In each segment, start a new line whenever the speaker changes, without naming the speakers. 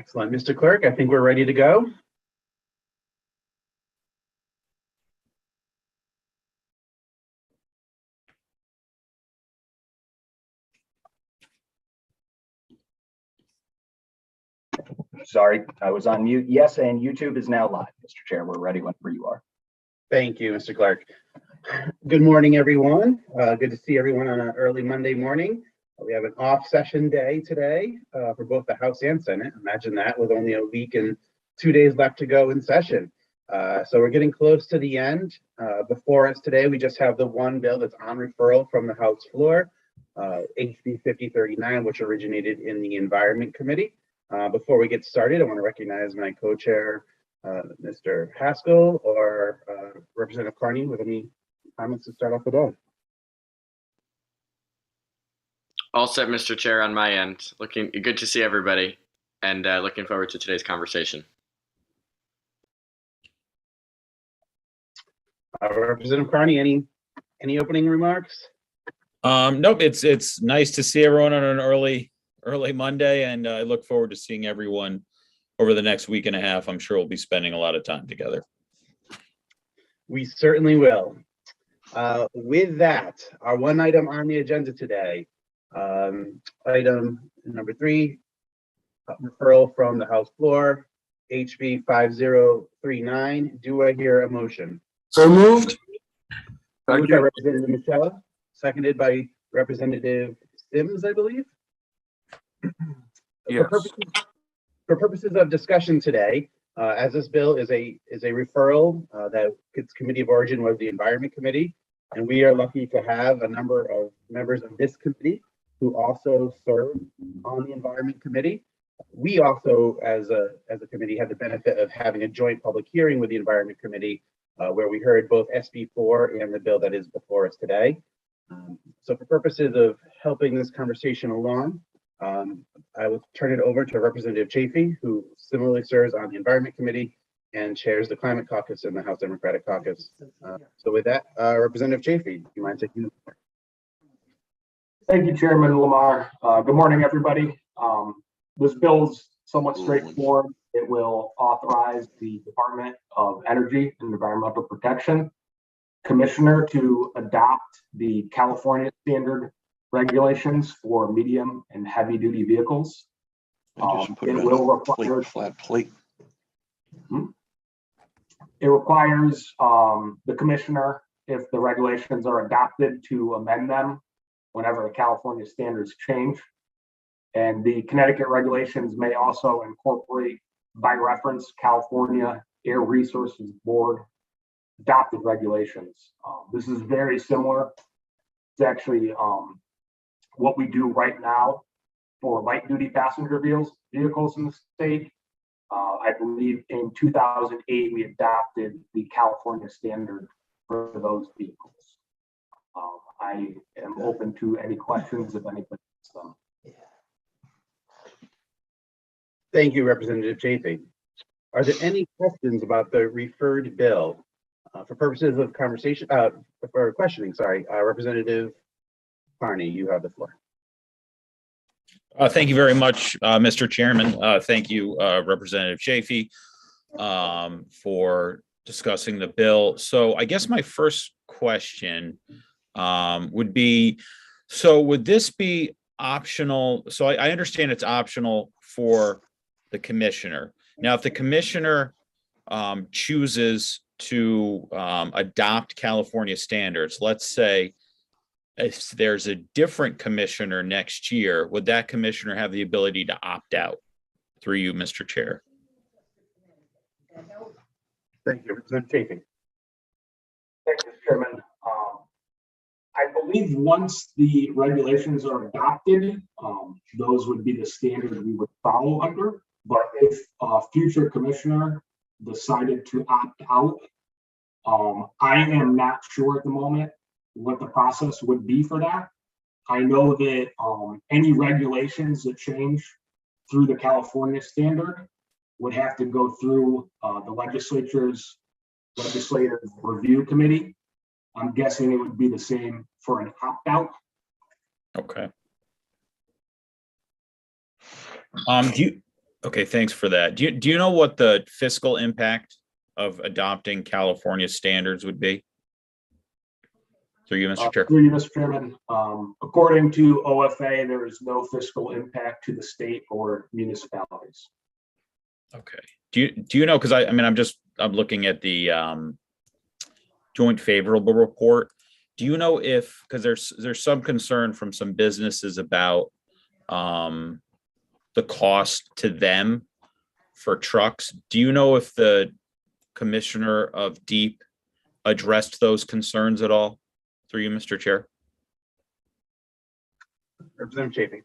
Excellent. Mr. Clerk, I think we're ready to go.
Sorry, I was on mute. Yes, and YouTube is now live. Mr. Chair, we're ready whenever you are.
Thank you, Mr. Clark. Good morning, everyone. Good to see everyone on an early Monday morning. We have an off session day today for both the House and Senate. Imagine that, with only a week and 2 days left to go in session. So we're getting close to the end. Before us today, we just have the one bill that's on referral from the House floor, HB 5039, which originated in the Environment Committee. Before we get started, I want to recognize my co-chair, Mr. Haskell, or Representative Carney, with any comments to start off the day.
All set, Mr. Chair, on my end. Looking good to see everybody, and looking forward to today's conversation.
Representative Carney, any opening remarks?
Nope. It's nice to see everyone on an early Monday, and I look forward to seeing everyone over the next week and a half. I'm sure we'll be spending a lot of time together.
We certainly will. With that, our one item on the agenda today, item number 3, referral from the House floor, HB 5039. Do I hear a motion?
So moved.
Moved by Representative Michelle, seconded by Representative Sims, I believe.
Yes.
For purposes of discussion today, as this bill is a referral, that its committee of origin was the Environment Committee, and we are lucky to have a number of members of this committee who also serve on the Environment Committee. We also, as a committee, had the benefit of having a joint public hearing with the Environment Committee, where we heard both SB 4 and the bill that is before us today. So for purposes of helping this conversation along, I will turn it over to Representative Chafee, who similarly serves on the Environment Committee and chairs the Climate Caucus in the House Democratic Caucus. So with that, Representative Chafee, do you mind taking the floor?
Thank you, Chairman Lamar. Good morning, everybody. This bill's somewhat straightforward. It will authorize the Department of Energy and Environmental Protection Commissioner to adopt the California standard regulations for medium and heavy duty vehicles.
It will require flat plate.
It requires the commissioner, if the regulations are adopted, to amend them whenever the California standards change. And the Connecticut regulations may also incorporate, by reference, California Air Resources Board adopted regulations. This is very similar. It's actually what we do right now for light duty passenger vehicles in the state. I believe in 2008, we adopted the California standard for those vehicles. I am open to any questions if anybody has them.
Thank you, Representative Chafee. Are there any questions about the referred bill? For purposes of conversation, for questioning, sorry, Representative Carney, you have the floor.
Thank you very much, Mr. Chairman. Thank you, Representative Chafee, for discussing the bill. So I guess my first question would be, so would this be optional? So I understand it's optional for the commissioner. Now, if the commissioner chooses to adopt California standards, let's say if there's a different commissioner next year, would that commissioner have the ability to opt out? Through you, Mr. Chair.
Thank you, Representative Chafee.
Thank you, Chairman. I believe once the regulations are adopted, those would be the standards we would follow under. But if a future commissioner decided to opt out, I am not sure at the moment what the process would be for that. I know that any regulations that change through the California standard would have to go through the legislature's legislative review committee. I'm guessing it would be the same for an opt-out.
Okay. Okay, thanks for that. Do you know what the fiscal impact of adopting California standards would be? Through you, Mr. Chair.
Through you, Mr. Chairman, according to OFA, there is no fiscal impact to the state or municipalities.
Okay. Do you know, because I mean, I'm looking at the joint favorable report. Do you know if, because there's some concern from some businesses about the cost to them for trucks. Do you know if the Commissioner of Deep addressed those concerns at all? Through you, Mr. Chair.
Representative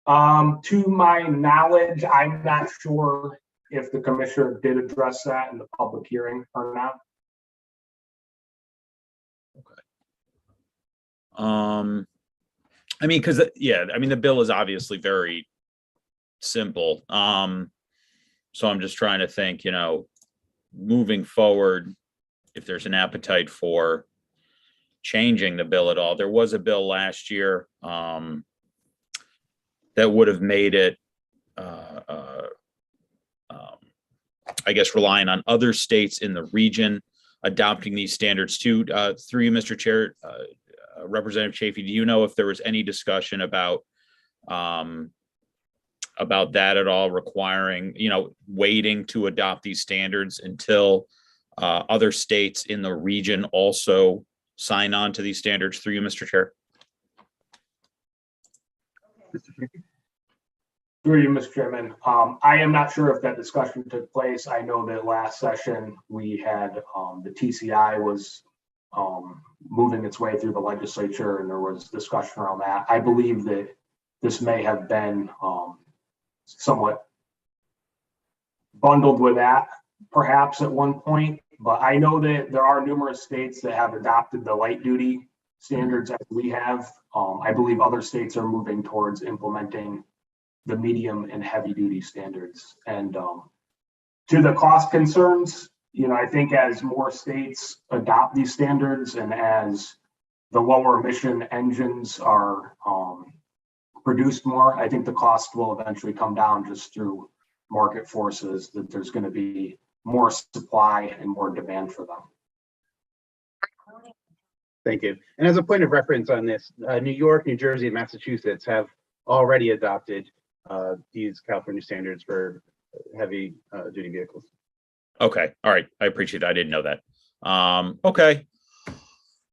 Chafee.
To my knowledge, I'm not sure if the commissioner did address that in the public hearing or not.
I mean, because the bill is obviously very simple. So I'm just trying to think, moving forward, if there's an appetite for changing the bill at all. There was a bill last year that would have made it, I guess, relying on other states in the region adopting these standards too. Through you, Mr. Chair, Representative Chafee, do you know if there was any discussion about that at all, requiring, waiting to adopt these standards until other states in the region also sign on to these standards? Through you, Mr. Chair.
Mr. Chafee.
Through you, Mr. Chairman. I am not sure if that discussion took place. I know that last session we had the TCI was moving its way through the legislature, and there was discussion around that. I believe that this may have been somewhat bundled with that, perhaps at one point. But I know that there are numerous states that have adopted the light duty standards as we have. I believe other states are moving towards implementing the medium and heavy duty standards. And to the cost concerns, I think as more states adopt these standards and as the lower emission engines are produced more, I think the cost will eventually come down just through market forces, that there's going to be more supply and more demand for them.
Thank you. And as a point of reference on this, New York, New Jersey, and Massachusetts have already adopted these California standards for heavy duty vehicles.
Okay. All right. I appreciate it. I didn't know that. Okay. All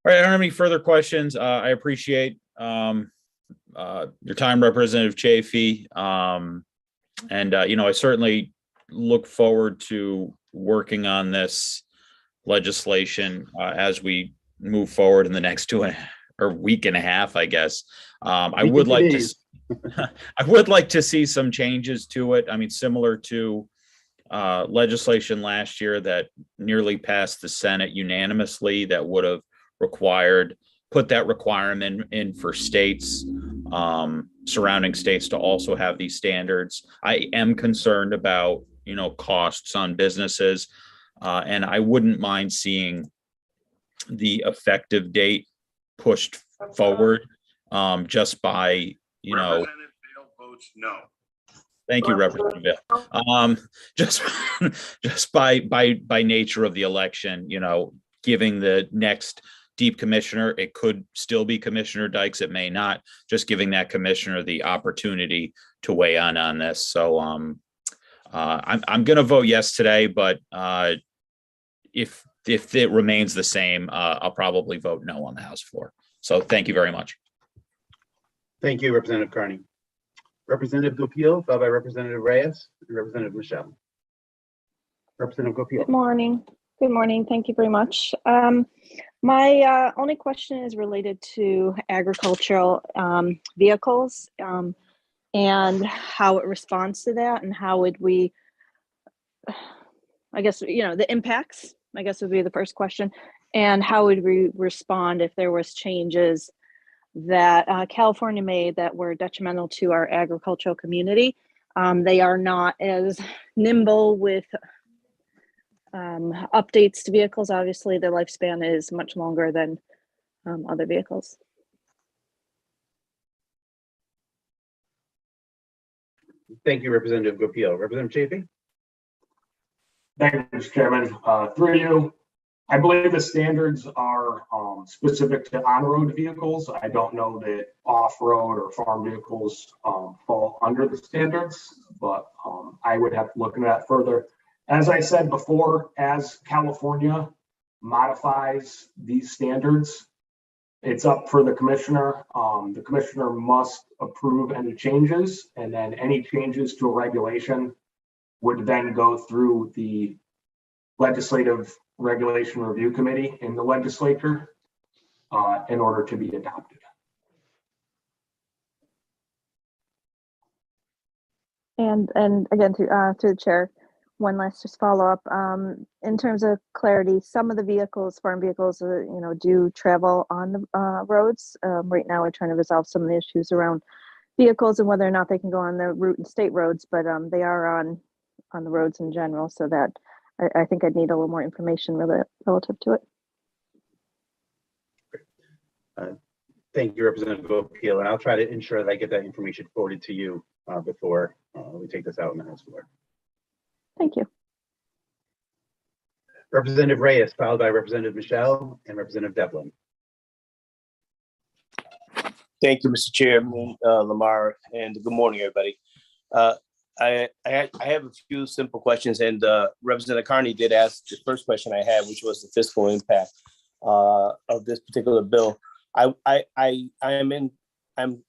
right. I don't have any further questions. I appreciate your time, Representative Chafee. And I certainly look forward to working on this legislation as we move forward in the next week and a half, I guess. I would like to see some changes to it. I mean, similar to legislation last year that nearly passed the Senate unanimously, that would have put that requirement in for states, surrounding states, to also have these standards. I am concerned about, costs on businesses, and I wouldn't mind seeing the effective date pushed forward, just by,
Representative Bill votes no.
Thank you, Representative Bill. Just by nature of the election, giving the next Deep commissioner, it could still be Commissioner Dykes, it may not, just giving that commissioner the opportunity to weigh in on this. So I'm going to vote yes today, but if it remains the same, I'll probably vote no on the House floor. So thank you very much.
Thank you, Representative Carney. Representative Goupil, followed by Representative Reyes and Representative Michelle. Representative Goupil.
Good morning. Good morning. Thank you very much. My only question is related to agricultural vehicles and how it responds to that, and how would we, I guess, the impacts, I guess, would be the first question, and how would we respond if there was changes that California made that were detrimental to our agricultural community. They are not as nimble with updates to vehicles. Obviously, their lifespan is much longer than other vehicles.
Thank you, Representative Goupil. Representative Chafee?
Thank you, Mr. Chairman. Through you, I believe the standards are specific to on-road vehicles. I don't know that off-road or farm vehicles fall under the standards, but I would have to look into that further. As I said before, as California modifies these standards, it's up for the commissioner. The commissioner must approve any changes, and then any changes to a regulation would then go through the Legislative Regulation Review Committee in the legislature in order to be adopted.
And again, to the chair, one last just follow up. In terms of clarity, some of the vehicles, farm vehicles, do travel on the roads. Right now, we're trying to resolve some of the issues around vehicles and whether or not they can go on the route and state roads, but they are on the roads in general. So that I think I'd need a little more information relative to it.
Thank you, Representative Goupil, and I'll try to ensure that I get that information forwarded to you before we take this out in the House floor.
Thank you.
Representative Reyes, followed by Representative Michelle and Representative Devlin.
Thank you, Mr. Chairman Lamar, and good morning, everybody. I have a few simple questions, and Representative Carney did ask the first question I had, which was the fiscal impact of this particular bill. I'm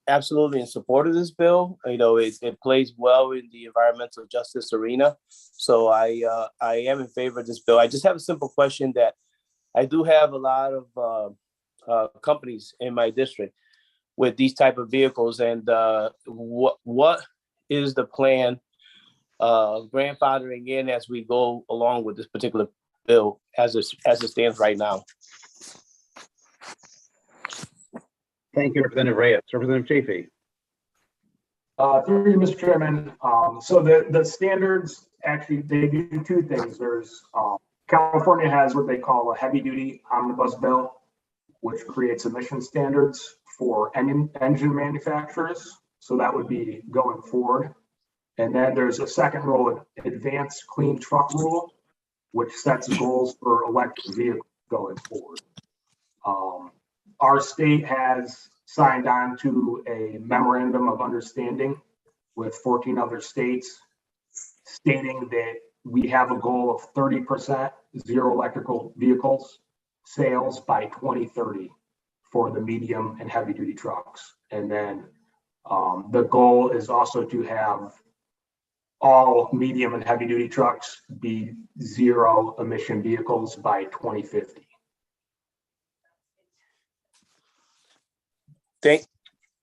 absolutely in support of this bill. It plays well in the environmental justice arena. So I am in favor of this bill. I just have a simple question that I do have a lot of companies in my district with these type of vehicles, and what is the plan grandfathering in as we go along with this particular bill as it stands right now?
Thank you, Representative Reyes. Representative Chafee.
Through you, Mr. Chairman. So the standards, actually, they do two things. There's California has what they call a heavy duty omnibus bill, which creates emission standards for engine manufacturers. So that would be going forward. And then there's a second rule, advanced clean truck rule, which sets goals for electric vehicles going forward. Our state has signed on to a memorandum of understanding with 14 other states, stating that we have a goal of 30% zero electrical vehicles sales by 2030 for the medium and heavy duty trucks. And then the goal is also to have all medium and heavy duty trucks be zero emission vehicles by 2050.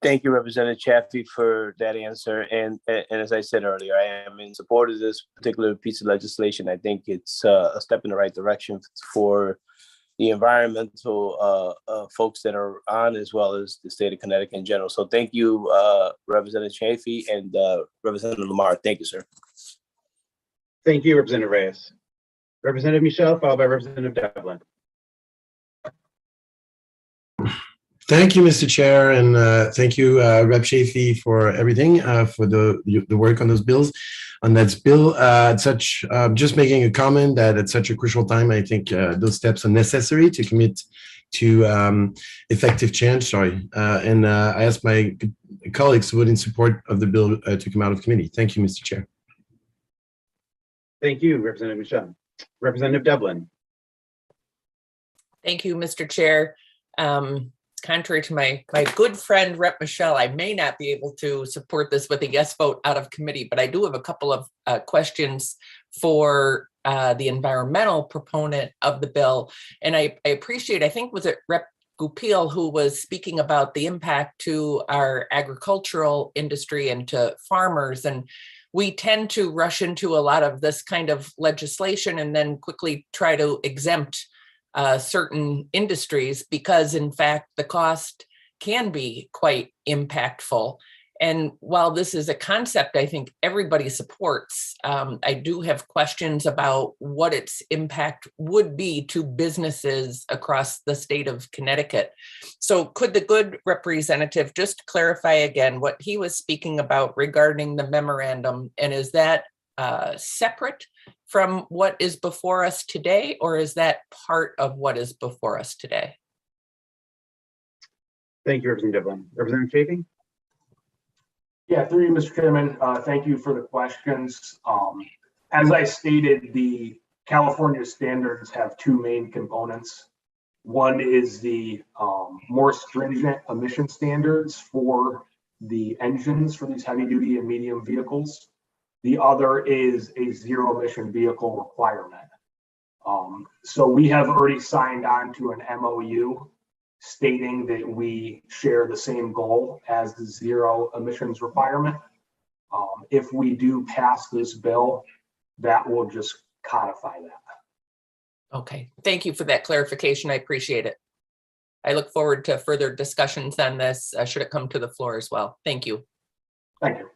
Thank you, Representative Chafee, for that answer. And as I said earlier, I am in support of this particular piece of legislation. I think it's a step in the right direction for the environmental folks that are on, as well as the state of Connecticut in general. So thank you, Representative Chafee, and Representative Lamar. Thank you, sir.
Thank you, Representative Reyes. Representative Michelle, followed by Representative Devlin.
Thank you, Mr. Chair, and thank you, Rep. Chafee, for everything, for the work on those bills. On that bill, just making a comment that at such a crucial time, I think those steps are necessary to commit to effective change. And I ask my colleagues to vote in support of the bill to come out of committee. Thank you, Mr. Chair.
Thank you, Representative Michelle. Representative Devlin.
Thank you, Mr. Chair. Contrary to my good friend, Rep. Michelle, I may not be able to support this with a yes vote out of committee, but I do have a couple of questions for the environmental proponent of the bill. And I appreciate, I think, was it Rep. Goupil who was speaking about the impact to our agricultural industry and to farmers. And we tend to rush into a lot of this kind of legislation and then quickly try to exempt certain industries because, in fact, the cost can be quite impactful. And while this is a concept I think everybody supports, I do have questions about what its impact would be to businesses across the state of Connecticut. So could the good representative just clarify again what he was speaking about regarding the memorandum? And is that separate from what is before us today, or is that part of what is before us today?
Thank you, Representative Devlin. Representative Chafee?
Yeah, through you, Mr. Chairman. Thank you for the questions. As I stated, the California standards have two main components. One is the more stringent emission standards for the engines for these heavy duty and medium vehicles. The other is a zero emission vehicle requirement. So we have already signed on to an MOU stating that we share the same goal as the zero emissions requirement. If we do pass this bill, that will just codify that.
Okay, thank you for that clarification. I appreciate it. I look forward to further discussions on this, should it come to the floor as well. Thank you.
Thank you.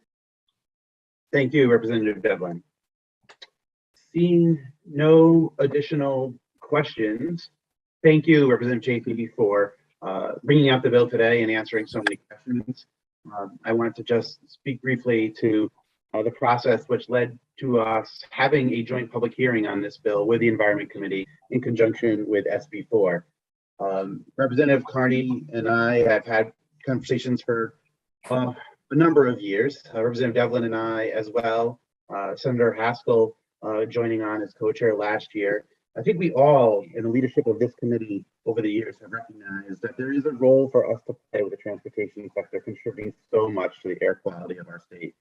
Thank you, Representative Devlin. Seeing no additional questions, thank you, Representative Chafee, for bringing out the bill today and answering so many questions. I wanted to just speak briefly to the process which led to us having a joint public hearing on this bill with the Environment Committee in conjunction with SB 4. Representative Carney and I have had conversations for a number of years. Representative Devlin and I as well. Senator Haskell joining on as co-chair last year. I think we all, in the leadership of this committee over the years, have recognized that there is a role for us to play with the transportation sector, contributing so much to the air quality of our state.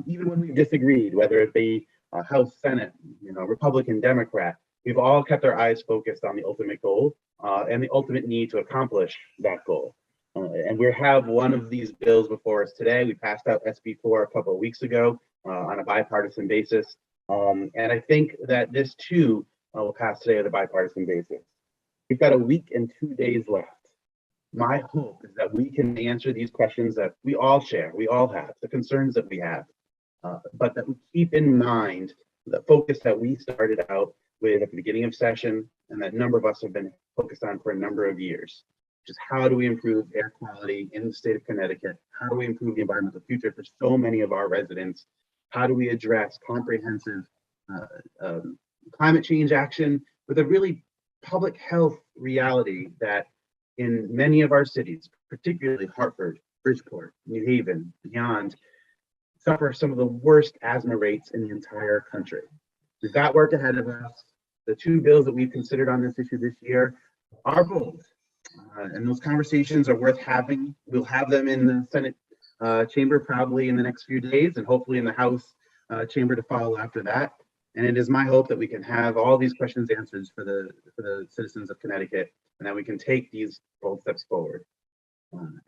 Even when we've disagreed, whether it be House, Senate, Republican, Democrat, we've all kept our eyes focused on the ultimate goal and the ultimate need to accomplish that goal. And we have one of these bills before us today. We passed out SB 4 a couple of weeks ago on a bipartisan basis. And I think that this too will pass today on a bipartisan basis. We've got a week and 2 days left. My hope is that we can answer these questions that we all share, we all have, the concerns that we have, but that we keep in mind the focus that we started out with at the beginning of session and that a number of us have been focused on for a number of years, which is how do we improve air quality in the state of Connecticut? How do we improve the environmental future for so many of our residents? How do we address comprehensive climate change action with a really public health reality that in many of our cities, particularly Hartford, Bridgeport, New Haven, beyond, suffer some of the worst asthma rates in the entire country. We've got work ahead of us. The two bills that we've considered on this issue this year are bold, and those conversations are worth having. We'll have them in the Senate chamber probably in the next few days, and hopefully in the House chamber to follow after that. And it is my hope that we can have all these questions answered for the citizens of Connecticut, and that we can take these bold steps forward.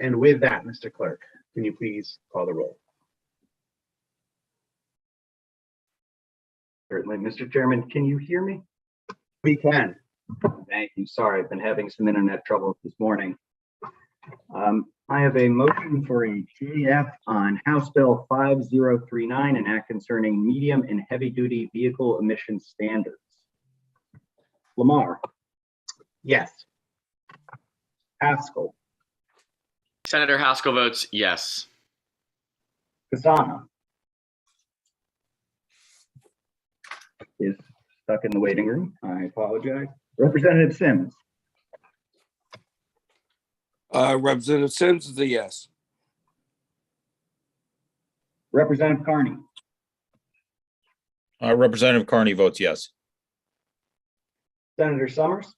And with that, Mr. Clerk, can you please call the roll?
Certainly, Mr. Chairman, can you hear me?
We can.
Thank you. Sorry, I've been having some internet trouble this morning. I have a motion for a JF on House Bill 5039, an act concerning medium and heavy duty vehicle emission standards. Lamar.
Yes.
Haskell.
Senator Haskell votes yes.
Kasana is stuck in the waiting room. I apologize. Representative Sims.
Representative Sims is a yes.
Representative Carney.
Representative Carney votes yes.
Senator Summers.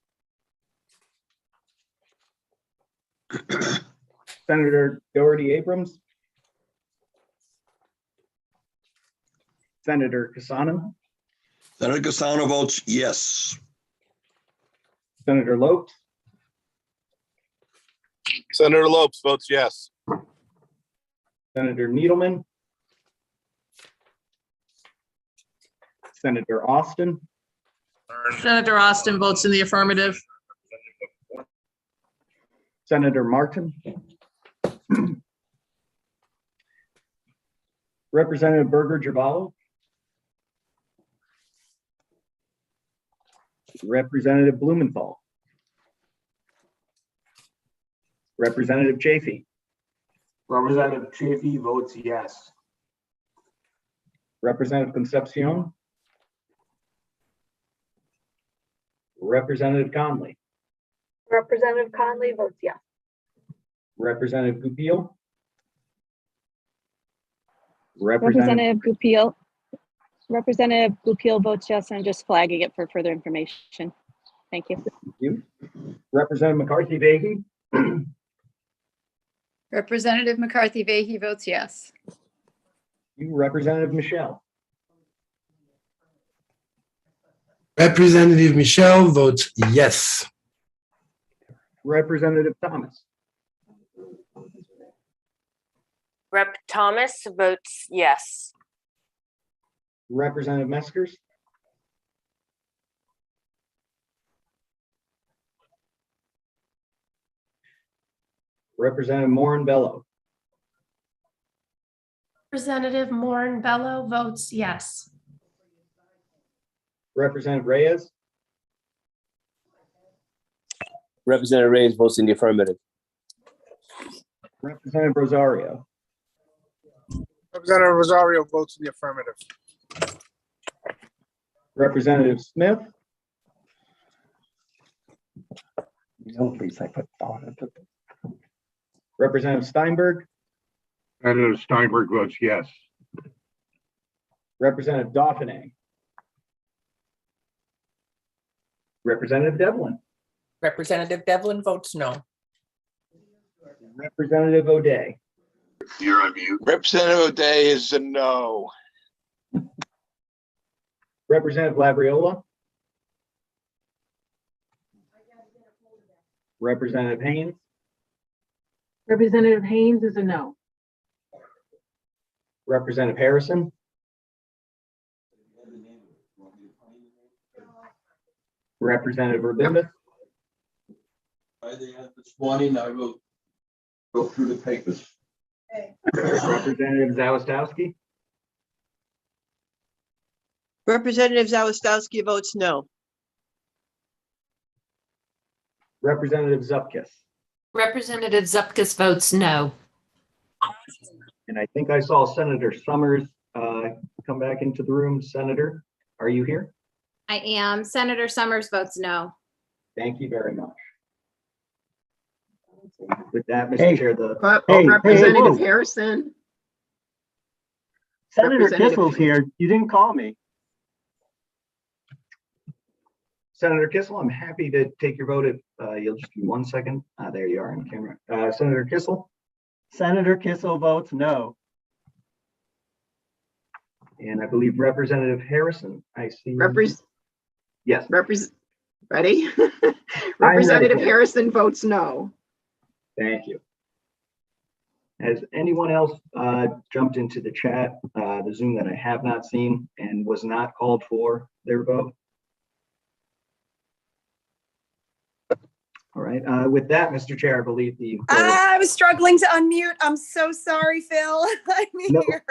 Senator Doherty Abrams. Senator Kasana.
Senator Casano votes yes.
Senator Lopes.
Senator Lopes votes yes.
Senator Needleman. Senator Austin.
Senator Austin votes in the affirmative.
Senator Martin. Representative Berger Javala. Representative Blumenthal. Representative Chafee.
Representative Chafee votes yes.
Representative Concepcion. Representative Conley.
Representative Conley votes yes.
Representative Goupil.
Representative Goupil. Representative Goupil votes yes. I'm just flagging it for further information. Thank you.
Thank you. Representative McCarthy Vahey.
Representative McCarthy Vahey votes yes.
You, Representative Michelle.
Representative Michelle votes yes.
Representative Thomas.
Rep. Thomas votes yes.
Representative Meskers. Representative Morin Bello.
Representative Morin Bello votes yes.
Representative Reyes.
Representative Reyes votes in the affirmative.
Representative Rosario.
Representative Rosario votes in the affirmative.
Representative Smith. Representative Steinberg.
Senator Steinberg votes yes.
Representative Dauphiné. Representative Devlin.
Representative Devlin votes no.
Representative O'Day.
You're on mute. Representative O'Day is a no.
Representative Labriola. Representative Haynes.
Representative Haynes is a no.
Representative Harrison. Representative Rabinowitz.
This morning I will go through the papers.
Representative Zawistowski.
Representative Zawistowski votes no.
Representative Zupkis.
Representative Zupkis votes no.
And I think I saw Senator Summers come back into the room. Senator, are you here?
I am. Senator Summers votes no.
Thank you very much. With that, Mr. Chair,
Representative Harrison.
Senator
Representative-
Kissel's here. You didn't call me. Senator Kissel, I'm happy to take your vote if you'll just give me 1 second. There you are on camera. Senator Kissel? Senator Kissel votes no. And I believe Representative Harrison, I see. Yes.
Ready? Representative Harrison votes no.
Thank you. Has anyone else jumped into the chat, the Zoom that I have not seen and was not called for their vote? All right, with that, Mr. Chair, I believe the.
I was struggling to unmute. I'm so sorry, Phil. I'm here.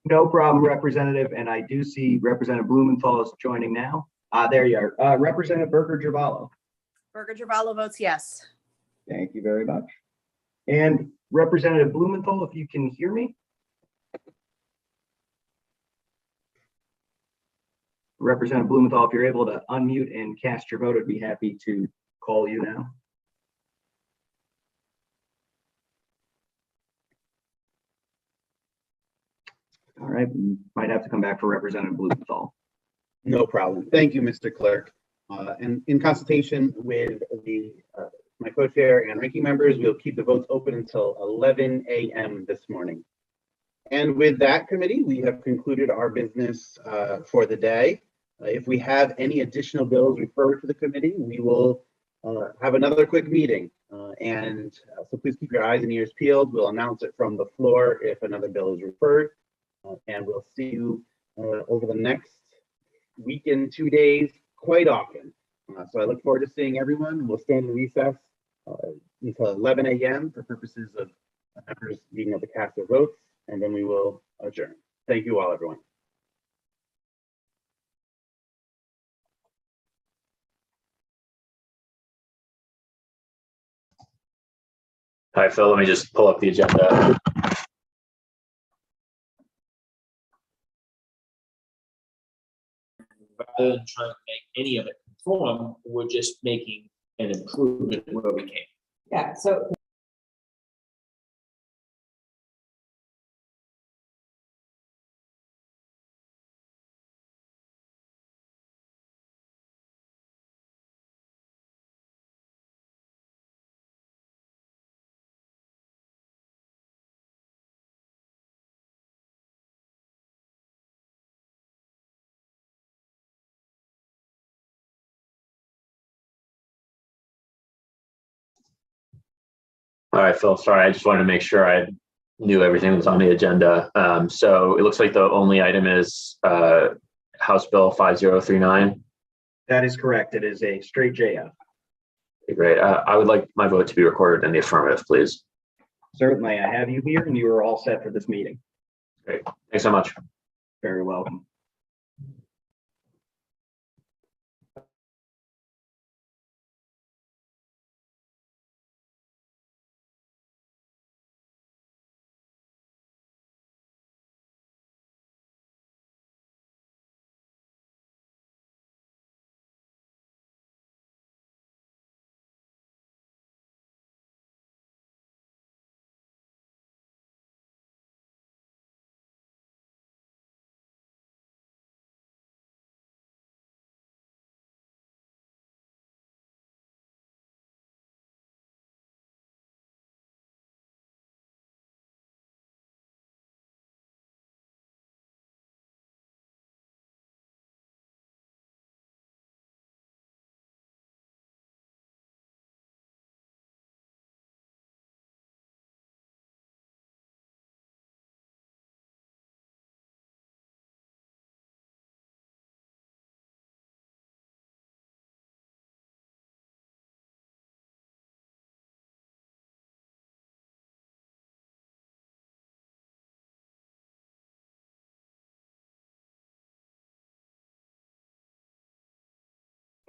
No problem, Representative, and I do see Representative Blumenthal is joining now. There you are. Representative Berger Javala.
Berger Javala votes yes.
Thank you very much. And Representative Blumenthal, if you can hear me. Representative Blumenthal, if you're able to unmute and cast your vote, I'd be happy to call you now. All right, we might have to come back for Representative Blumenthal.
No problem. Thank you, Mr. Clerk. And in consultation with my co-chair and ranking members, we'll keep the votes open until 11 a.m. this morning. And with that, committee, we have concluded our business for the day. If we have any additional bills referred to the committee, we will have another quick meeting. So please keep your eyes and ears peeled. We'll announce it from the floor if another bill is referred. And we'll see you over the next week and 2 days quite often. So I look forward to seeing everyone. We'll stand in recess until 11 a.m. for purposes of members being able to cast their votes. and then we will adjourn. Thank you all, everyone.
All right, Phil, let me just pull up the agenda. Rather than trying to make any of it conform, we're just making an improvement where we can.
Yeah, so
All right, Phil, sorry, I just wanted to make sure I knew everything was on the agenda. So it looks like the only item is House Bill 5039.
That is correct. It is a straight JF.
Okay, great. I would like my vote to be recorded in the affirmative, please.
Certainly, I have you here and you are all set for this meeting.
Great. Thanks so much.
Very welcome.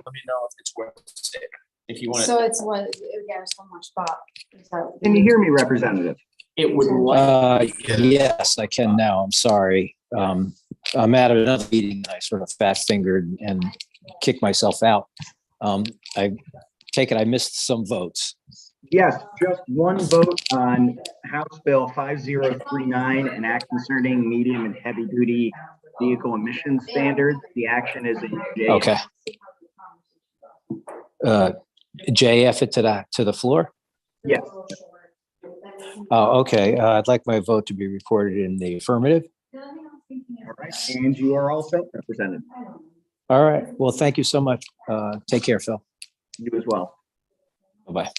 Let me know if it's worth it. If you want
So it's what, yeah, so much spot.
Can you hear me, Representative?
it would
Yes, I can now. I'm sorry. I'm at another meeting. I sort of fat fingered and kicked myself out. I take it I missed some votes.
Yes, just one vote on House Bill 5039, an act concerning medium and heavy duty vehicle emission standards. The action is a JF.
Okay. JF it to the floor?
Yes.
Oh, okay. I'd like my vote to be recorded in the affirmative.
All right, and you are all set, Representative.
All right. Well, thank you so much. Take care, Phil.
You as well.
Bye-bye.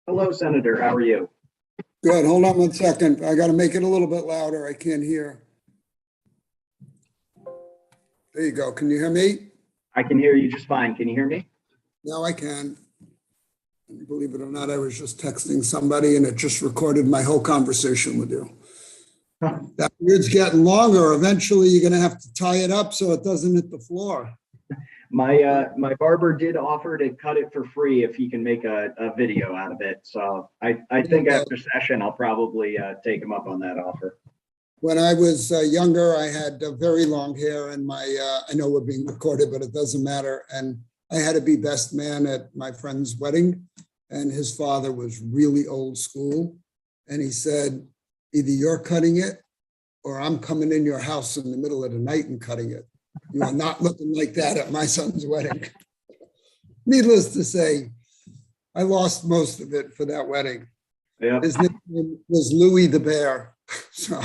Hello, Senator. How are you?
Good. Hold on 1 second. I got to make it a little bit louder. I can't hear. There you go. Can you hear me?
I can hear you just fine. Can you hear me?
Now I can. Believe it or not, I was just texting somebody and it just recorded my whole conversation with you. That beard's getting longer. Eventually, you're going to have to tie it up so it doesn't hit the floor.
My barber did offer to cut it for free if he can make a video out of it. So I think after session, I'll probably take him up on that offer.
When I was younger, I had very long hair and I know we're being recorded, but it doesn't matter. And I had to be best man at my friend's wedding. And his father was really old school. And he said, either you're cutting it or I'm coming in your house in the middle of the night and cutting it. You are not looking like that at my son's wedding. Needless to say, I lost most of it for that wedding.
Yeah.
His nickname was Louis the Bear. So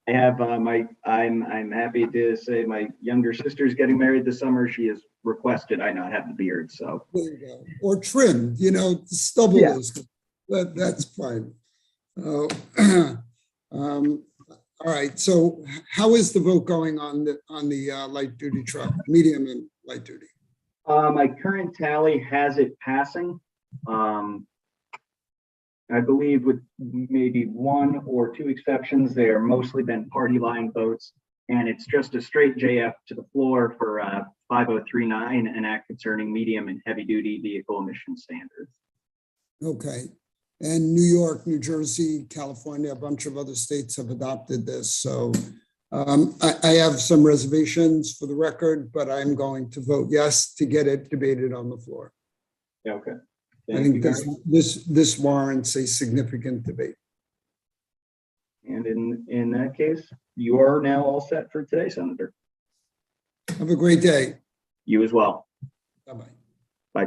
I have I'm happy to say my younger sister's getting married this summer. She has requested I not have the beard. So
there you go. Or trimmed, you know, the stubble is good. That's fine. All right. So how is the vote going on the light duty truck, medium and light duty?
my current tally has it passing. I believe with maybe 1 or 2 exceptions, they are mostly been party line votes. And it's just a straight JF to the floor for 5039, an act concerning medium and heavy duty vehicle emission standards.
Okay. And New York, New Jersey, California, a bunch of other states have adopted this. So I have some reservations for the record, but I'm going to vote yes to get it debated on the floor.
Okay.
I think this warrants a significant debate.
And in that case, you are now all set for today, Senator.
Have a great day.
You as well.
Bye-bye.
Bye.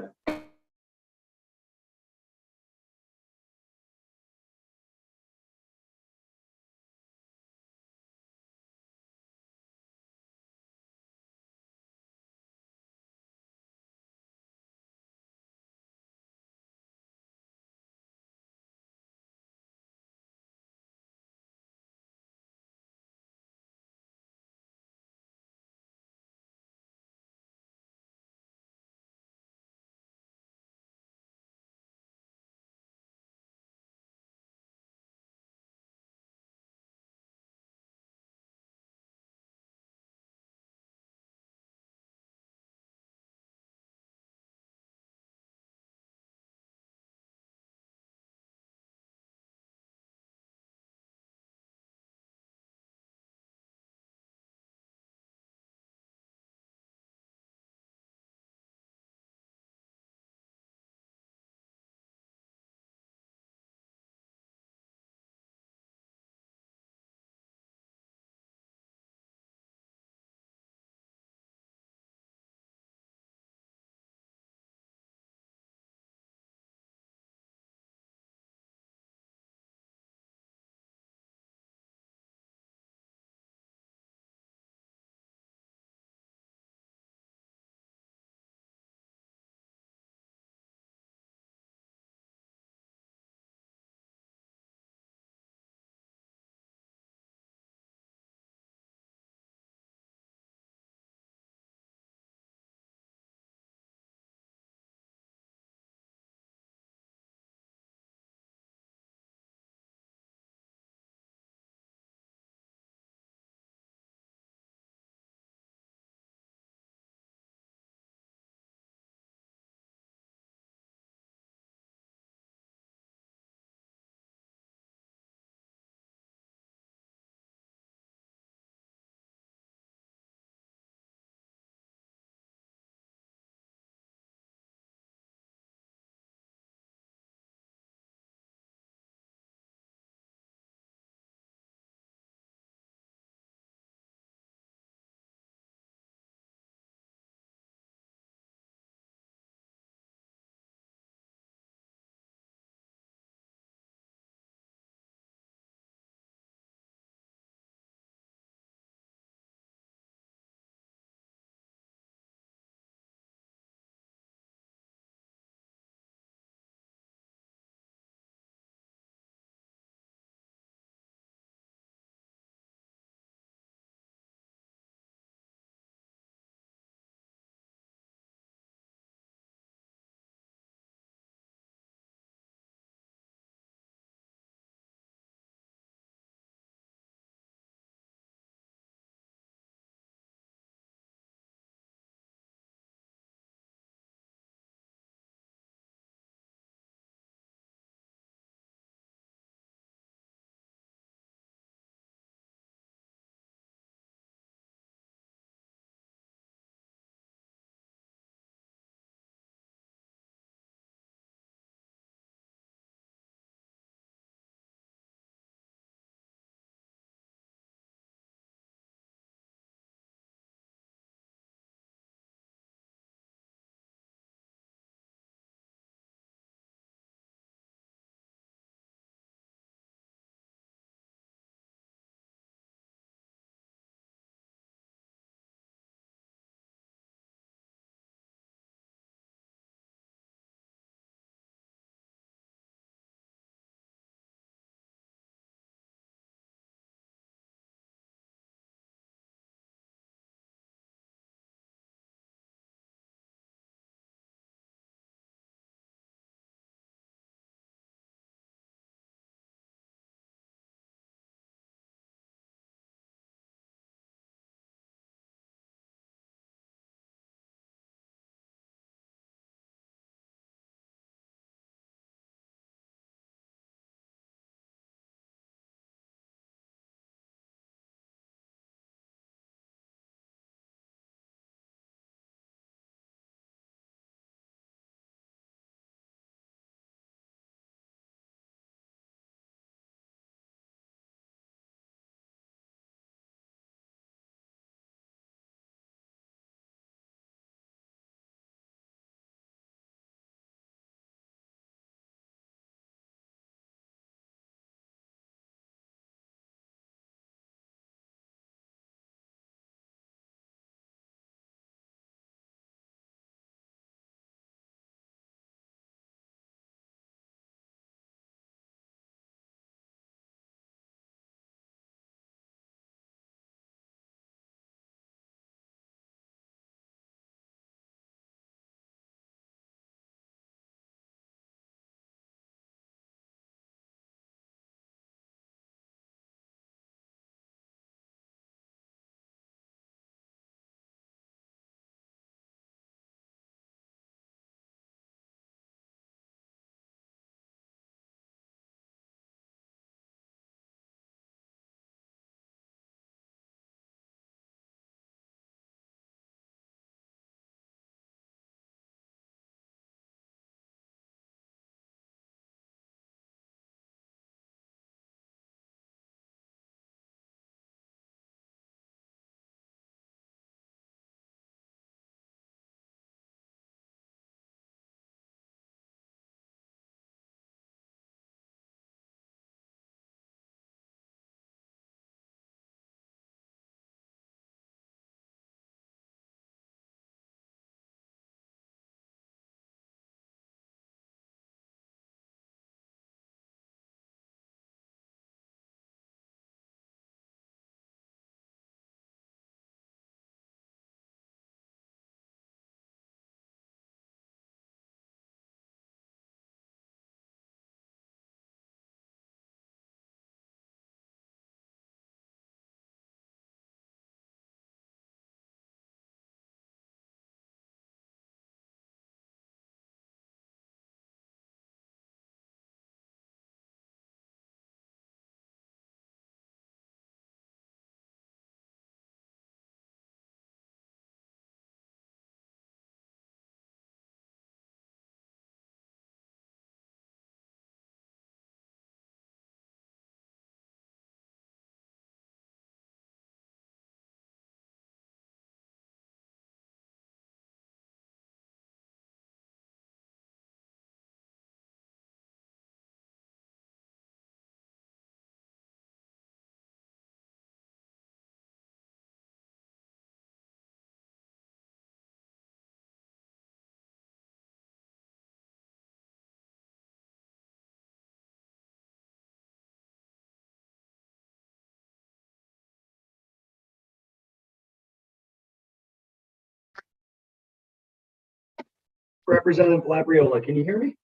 Representative Labriola, can you hear me?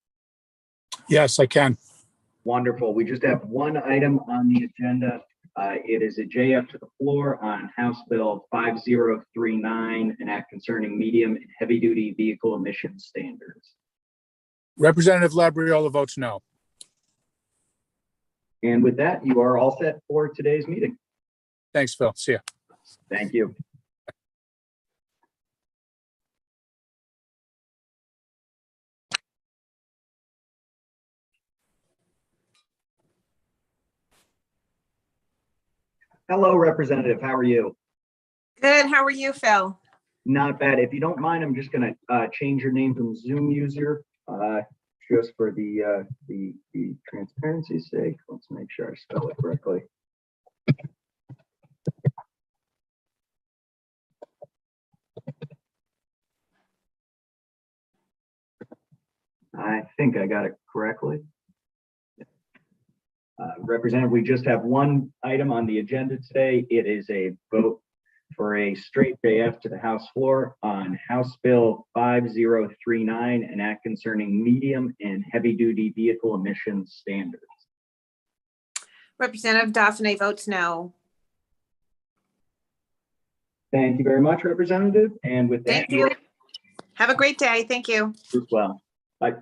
Yes, I can.
Wonderful. We just have one item on the agenda. It is a JF to the floor on House Bill 5039, an act concerning medium and heavy duty vehicle emission standards.
Representative Labriola votes no.
And with that, you are all set for today's meeting.
Thanks, Phil. See ya.
Thank you. Hello, Representative. How are you?
Good. How are you, Phil?
Not bad. If you don't mind, I'm just going to change your name from Zoom user just for the transparency's sake. Let's make sure I spell it correctly. I think I got it correctly. Representative, we just have one item on the agenda today. It is a vote for a straight JF to the House floor on House Bill 5039, an act concerning medium and heavy duty vehicle emissions standards.
Representative Daphne votes no.
Thank you very much, Representative. And with that,
Thank you. Have a great day. Thank you.
as well. Bye.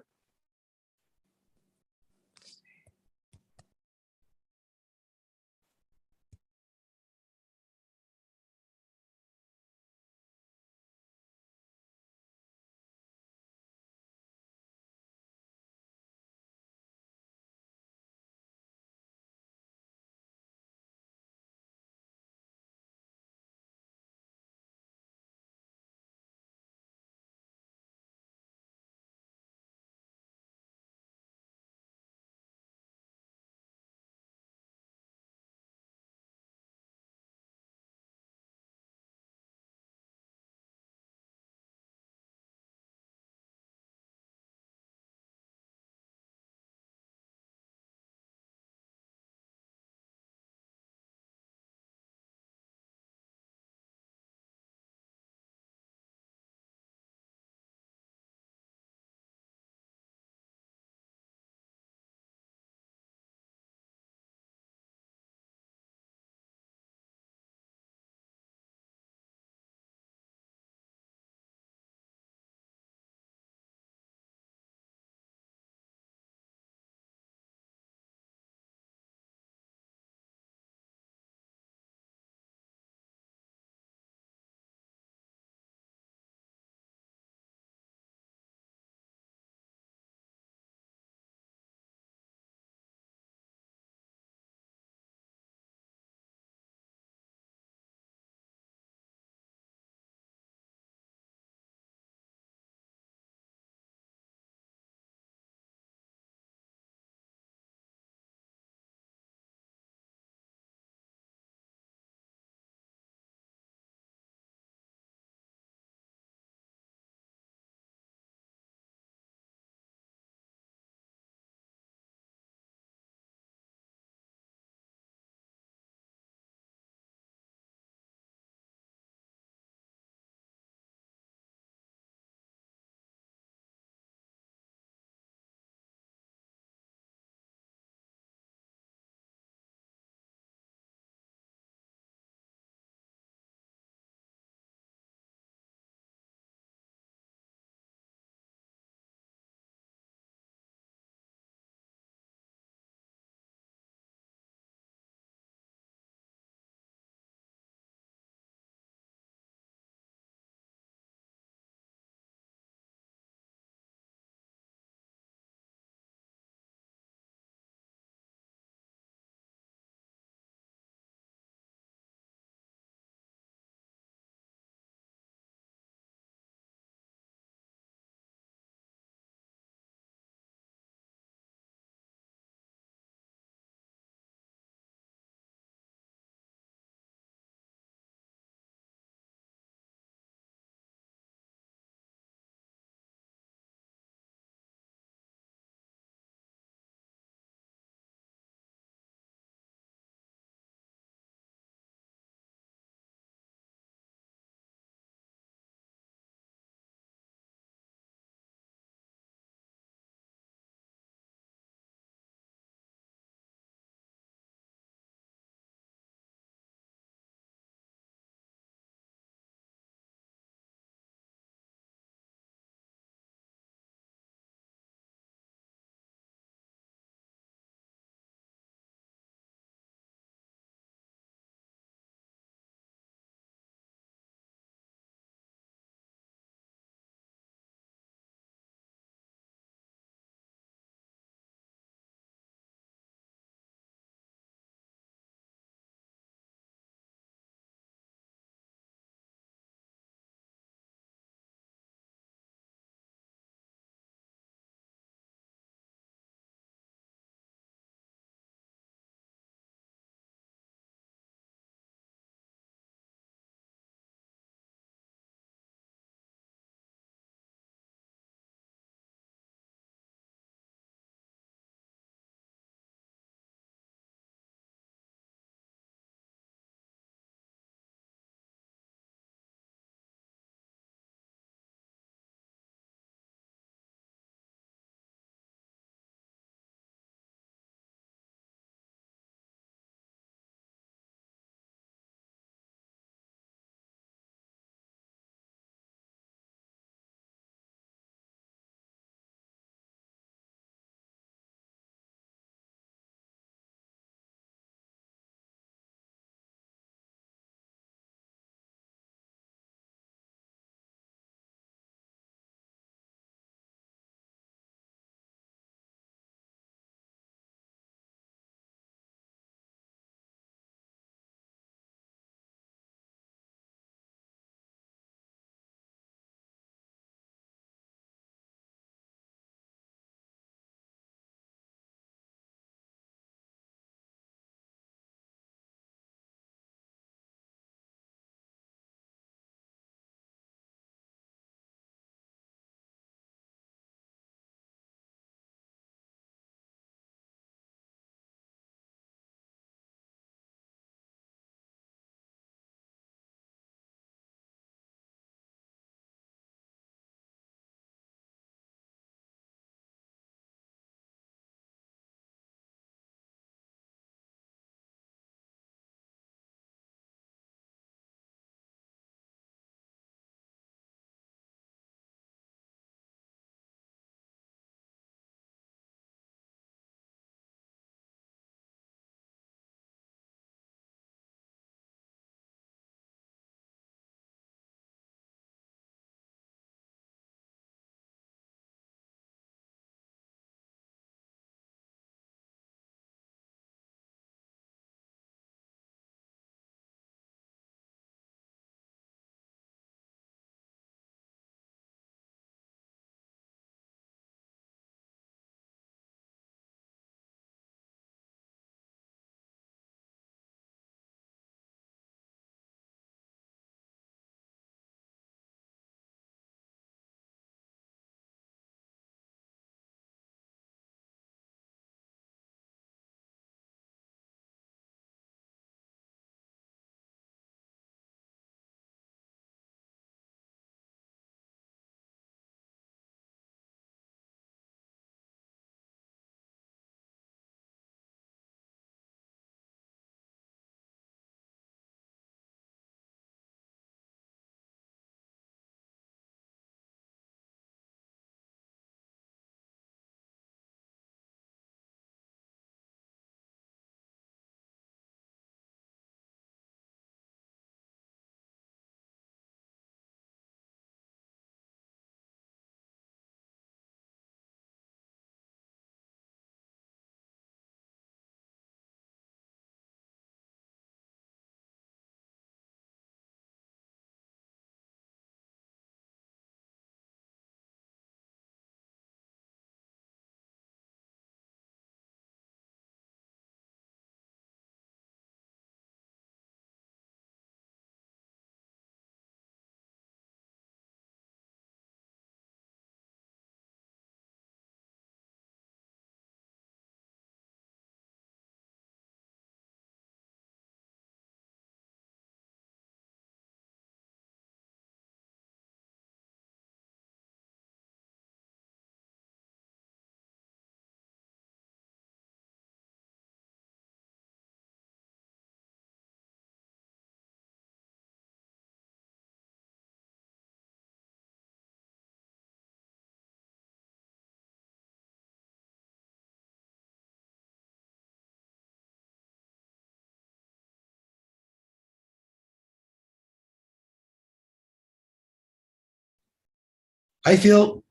Hi, Phil.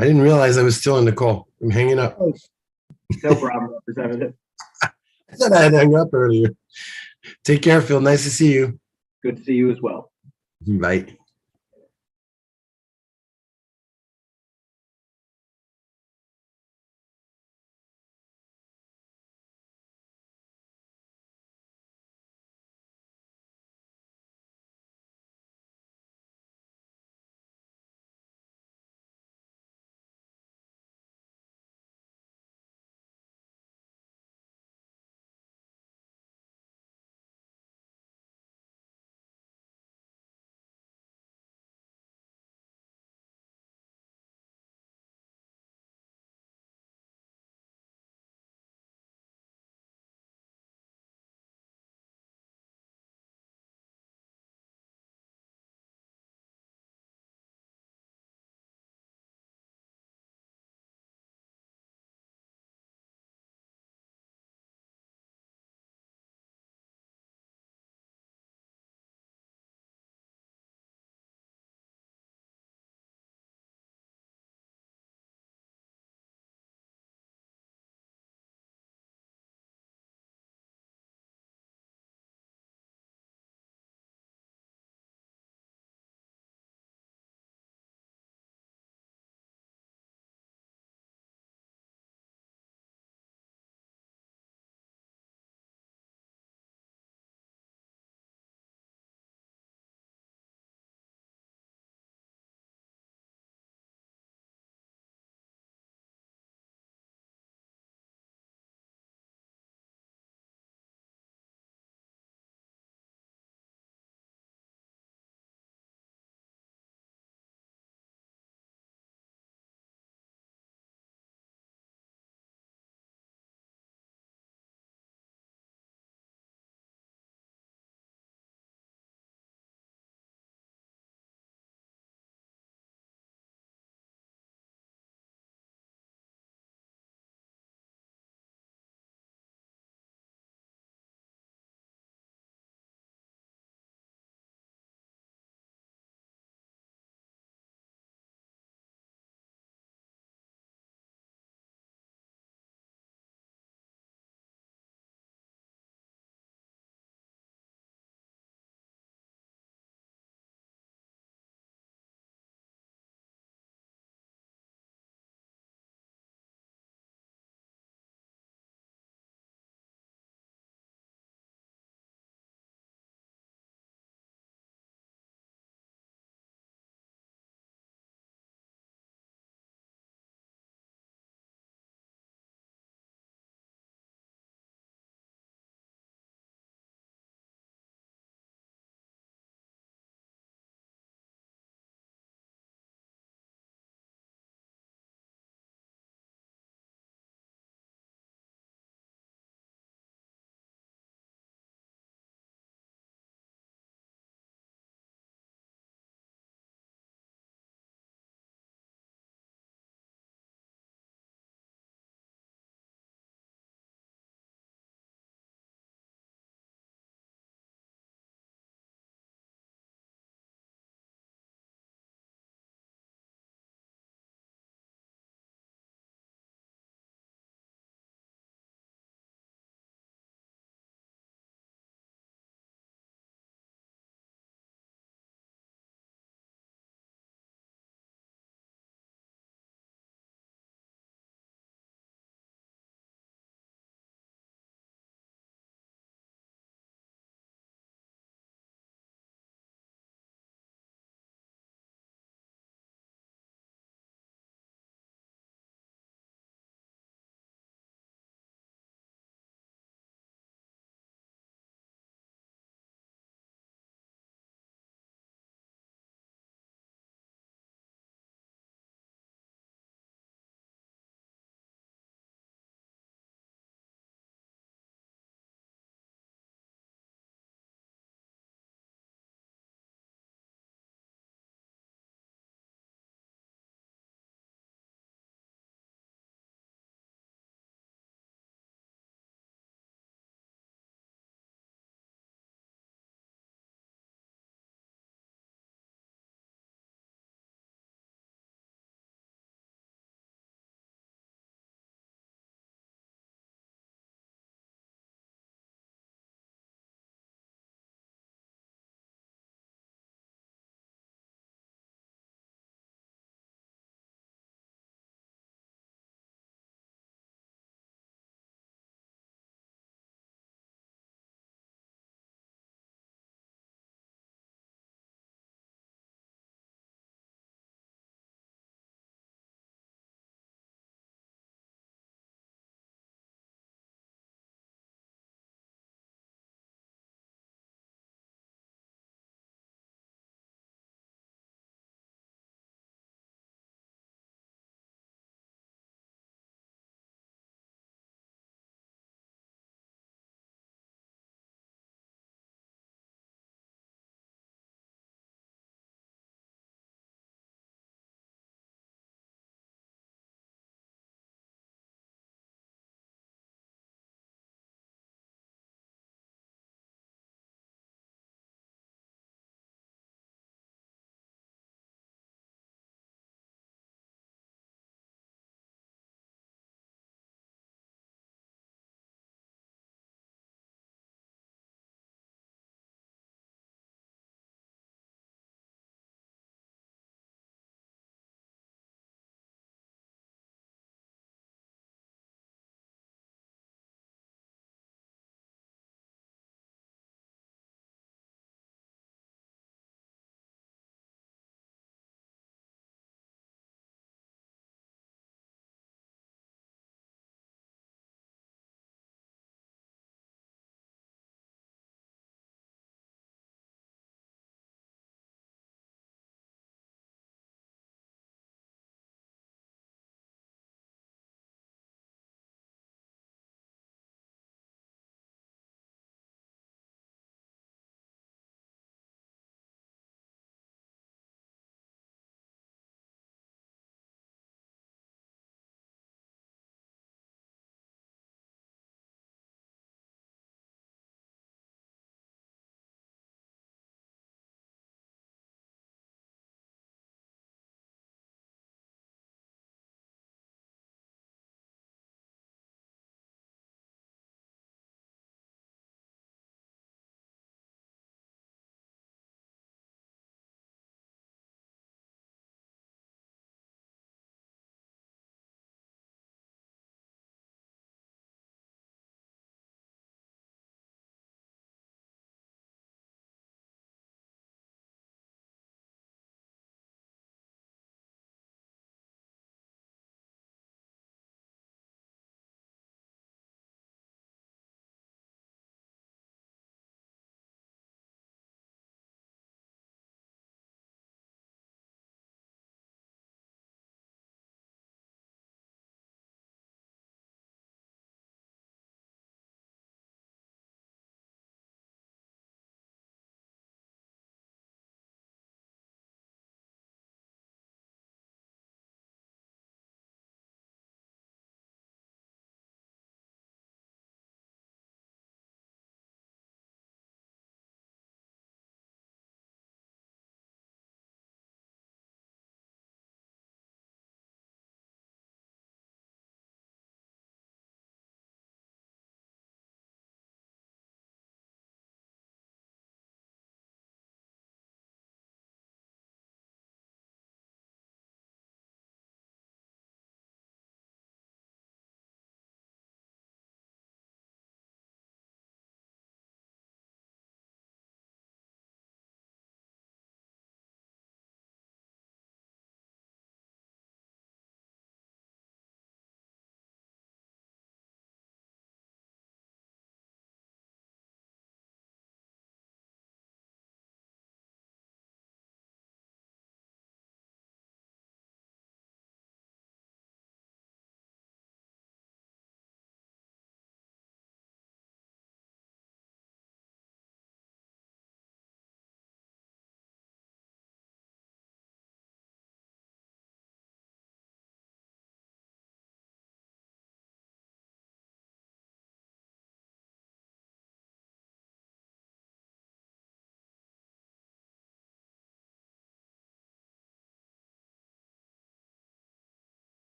I didn't realize I was still on the call. I'm hanging up.
No problem, Representative.
I thought I had hung up earlier. Take care, Phil. Nice to see you.
Good to see you as well.
Bye.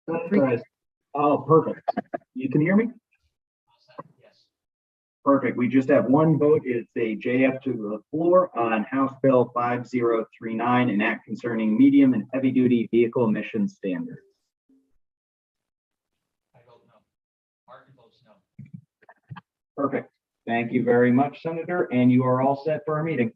Oh, perfect. You can hear me? Perfect. We just have one vote. It's a JF to the floor on House Bill 5039, an act concerning medium and heavy duty vehicle emission standards. I vote no. Martin votes no. Perfect. Thank you very much, Senator, and you are all set for our meeting.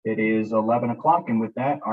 It is 11 o'clock, and with that,